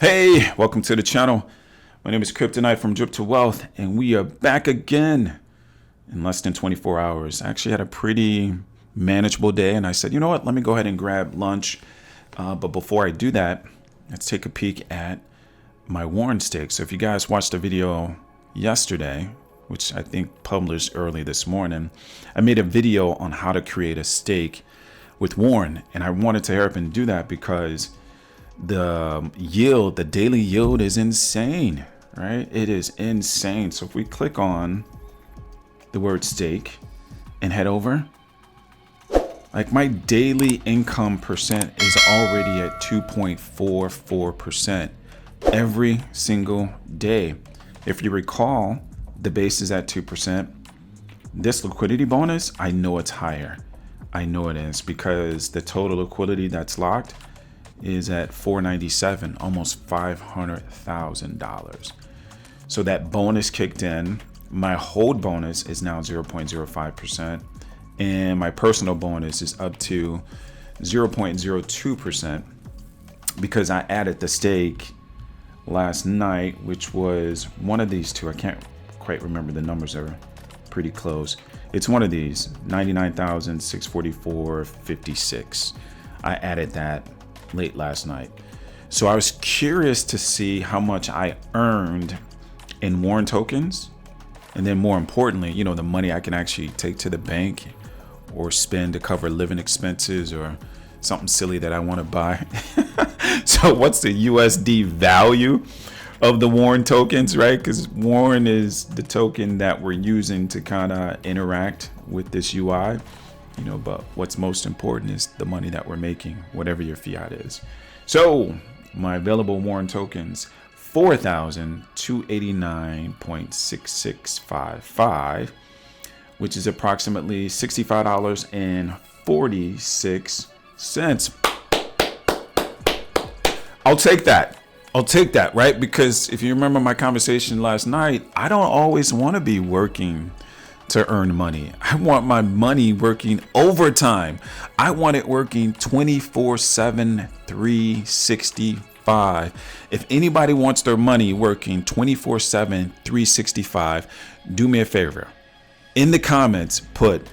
Hey, welcome to the channel. My name is Kryptonite from Drip to Wealth, and we are back again in less than 24 hours. I actually had a pretty manageable day, and I said, you know what, let me go ahead and grab lunch. But before I do that, let's take a peek at my Warren stake. So if you guys watched the video yesterday, which I think published early this morning, I made a video on how to create a stake with Warren, and I wanted to hurry up and do that because the yield, the daily yield is insane, right? It is insane. So if we click on the word stake and head over, like my daily income percent is already at 2.44% every single day. If you recall, the base is at 2%. This liquidity bonus, I know it's higher. I know it is because the total liquidity that's locked is at 497, almost $500,000. So that bonus kicked in. My hold bonus is now 0.05%, and my personal bonus is up to 0.02% because I added the stake last night, which was one of these two. I can't quite remember, the numbers are pretty close. It's one of these, 99,644.56. I added that late last night. So I was curious to see how much I earned in Warren tokens. And then more importantly, you know, the money I can actually take to the bank or spend to cover living expenses or something silly that I want to buy. So what's the USD value of the Warren tokens, right? Because Warren is the token that we're using to kind of interact with this UI. You know, but what's most important is the money that we're making, whatever your fiat is. So my available Warren tokens, 4,289.6655, which is approximately $65.46. I'll take that. I'll take that, right? Because if you remember my conversation last night, I don't always want to be working to earn money. I want my money working overtime. I want it working 24/7, 365. If anybody wants their money working 24/7, 365, do me a favor. In the comments, put,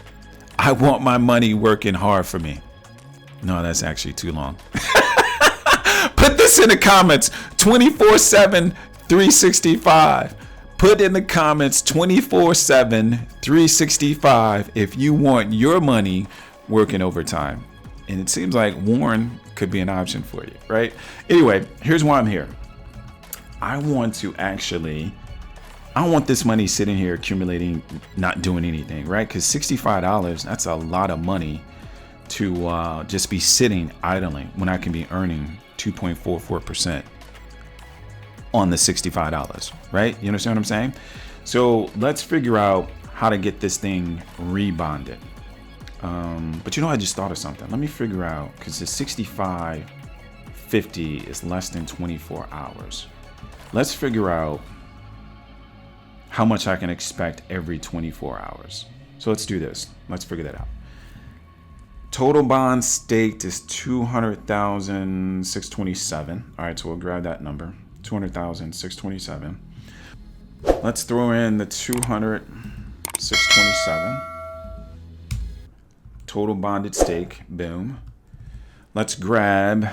I want my money working hard for me. No, that's actually too long. Put this in the comments, 24/7, 365. Put in the comments 24/7, 365 if you want your money working overtime. And it seems like Warren could be an option for you, right? Anyway, here's why I'm here. I want this money sitting here accumulating, not doing anything, right? Because $65, that's a lot of money to just be sitting idling when I can be earning 2.44% on the $65, right? You understand what I'm saying? So let's figure out how to get this thing rebonded. But you know, I just thought of something. Let me figure out, because the 65.50 is less than 24 hours. Let's figure out how much I can expect every 24 hours. So let's do this. Let's figure that out. Total bond staked is 200,627. All right, so we'll grab that number. 200,627. Let's throw in the 200,627. Total bonded stake. Boom. Let's grab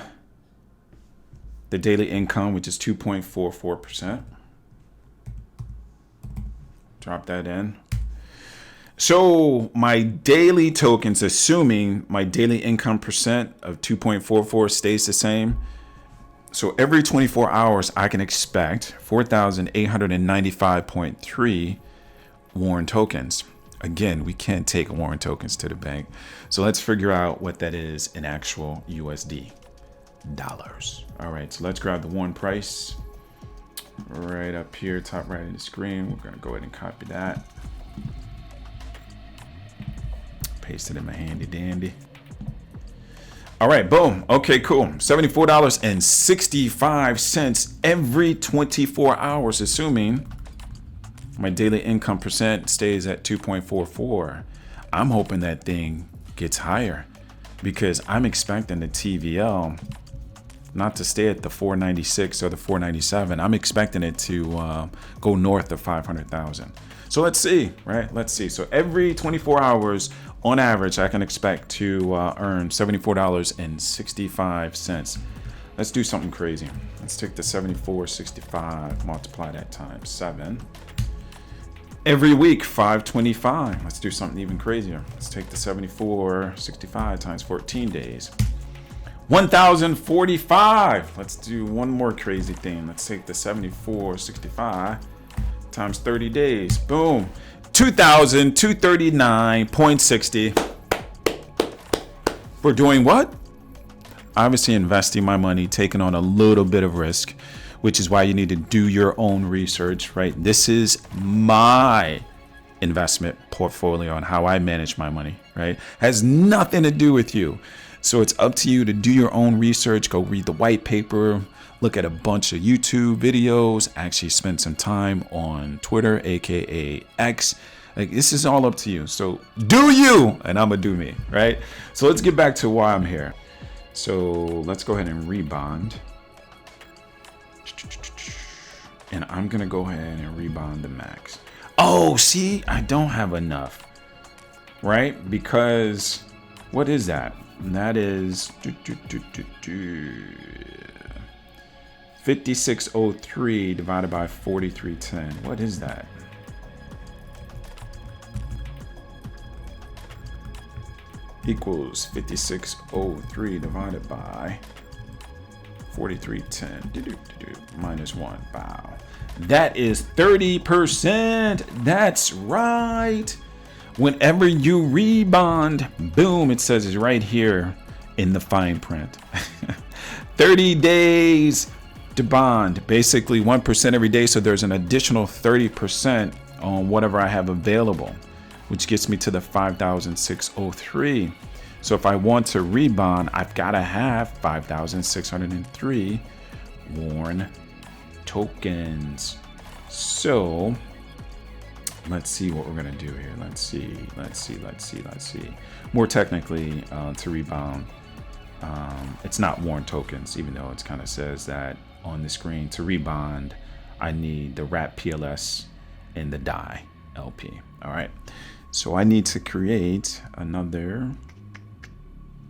the daily income, which is 2.44%. Drop that in. So my daily tokens, assuming my daily income percent of 2.44 stays the same. So every 24 hours, I can expect 4,895.3 Warren tokens. Again, we can't take Warren tokens to the bank. So let's figure out what that is in actual USD dollars. All right, so let's grab the Warren price right up here, top right of the screen. We're going to go ahead and copy that. Paste it in my handy dandy. All right, boom. Okay, cool. $74.65 every 24 hours, assuming my daily income percent stays at 2.44. I'm hoping that thing gets higher because I'm expecting the TVL not to stay at the 496 or the 497. I'm expecting it to go north of 500,000. So let's see, right? Let's see. So every 24 hours, on average, I can expect to earn $74.65. Let's do something crazy. Let's take the 74.65, multiply that times 7. Every week, 525. Let's do something even crazier. Let's take the 74.65 times 14 days. 1,045. Let's do one more crazy thing. Let's take the 74.65 times 30 days. Boom. 2,239.60. We're doing what? Obviously investing my money, taking on a little bit of risk, which is why you need to do your own research, right? This is my investment portfolio and how I manage my money, right? Has nothing to do with you. So it's up to you to do your own research, go read the white paper, look at a bunch of YouTube videos, actually spend some time on Twitter, aka X. Like, this is all up to you. So do you, and I'm gonna do me, right? So let's get back to why I'm here. So let's go ahead and rebond. And I'm gonna go ahead and rebond the max. Oh, see, I don't have enough, right? Because what is that? And that is 5603 divided by 4310. What is that? Equals 5603 divided by 4310 minus 1. Wow. That is 30%. That's right. Whenever you rebond, boom, it says it's right here in the fine print. 30 days to bond, basically 1% every day. So there's an additional 30% on whatever I have available, which gets me to the 5,603. So if I want to rebond, I've got to have 5,603 WARN tokens. So let's see what we're gonna do here. Let's see. More technically, to rebound, it's not WARN tokens, even though it kind of says that on the screen. To rebond, I need the wrap PLS and the DAI LP. All right. So I need to create another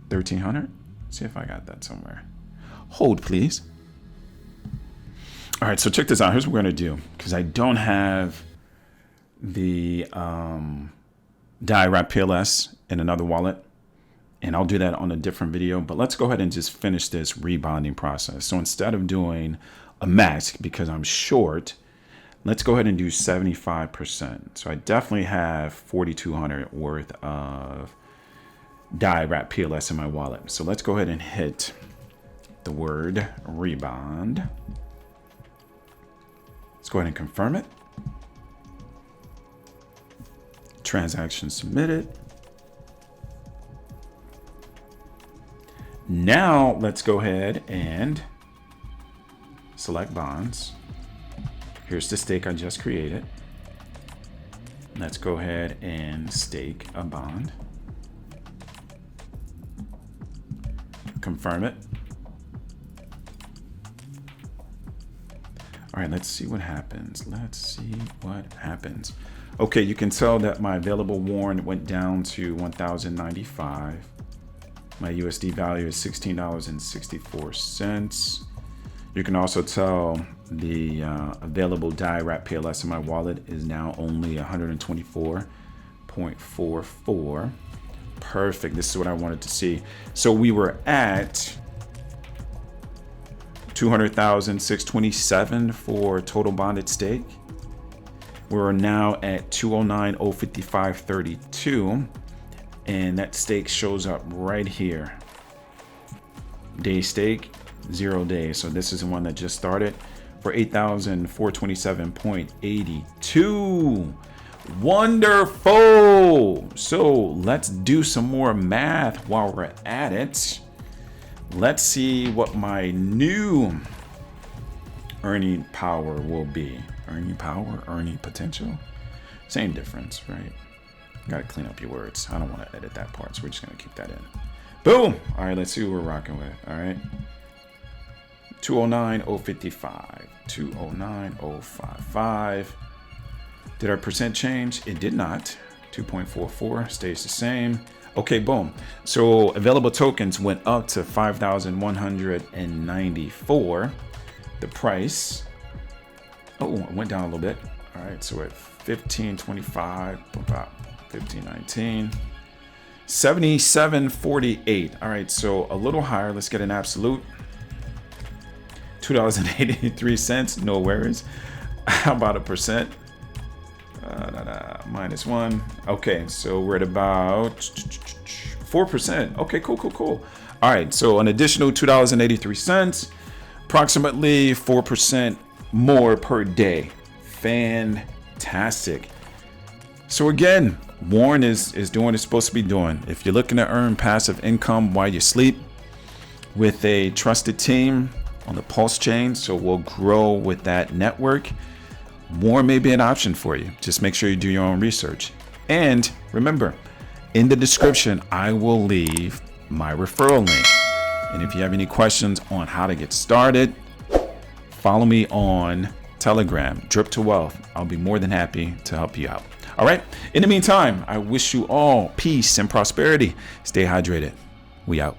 1,300. See if I got that somewhere. Hold, please. All right. So check this out. Here's what we're gonna do, because I don't have the DAI wrap PLS in another wallet, and I'll do that on a different video. But let's go ahead and just finish this rebonding process. So instead of doing a max, because I'm short, let's go ahead and do 75%. So I definitely have 4,200 worth of DAI wrap PLS in my wallet. So let's go ahead and hit the word rebond. Let's go ahead and confirm it. Transaction submitted. Now let's go ahead and select bonds. Here's the stake I just created. Let's go ahead and stake a bond. Confirm it. All right, let's see what happens. Okay, you can tell that my available WARN went down to 1,095. My USD value is $16.64. You can also tell the available DAI wrap PLS in my wallet is now only 124.44. Perfect. This is what I wanted to see. So we were at 200,627 for total bonded stake. We're now at 209,055.32, and that stake shows up right here. Day stake, 0 days. So this is the one that just started for 8,427.82. Wonderful. So let's do some more math while we're at it. Let's see what my new earning power will be. Earning power, earning potential. Same difference, right? Gotta clean up your words. I don't want to edit that part, so we're just gonna keep that in. Boom! All right, let's see what we're rocking with. All right. 209,055. 209,055. Did our percent change? It did not. 2.44 stays the same. Okay, boom. So available tokens went up to 5,194. The price, it went down a little bit. All right, so at 1525, about 1519, 77.48. All right, so a little higher. Let's get an absolute. $2.83. No worries. How about a percent? -1. Okay, so we're at about 4%. Okay, cool. All right, so an additional $2.83, approximately 4% more per day. Fantastic. So again, Warren is doing what it's supposed to be doing. If you're looking to earn passive income while you sleep with a trusted team on the Pulse chain, so we'll grow with that network, Warren may be an option for you. Just make sure you do your own research. And remember, in the description, I will leave my referral link. And if you have any questions on how to get started, follow me on Telegram, Drip to Wealth. I'll be more than happy to help you out. All right. In the meantime, I wish you all peace and prosperity. Stay hydrated. We out.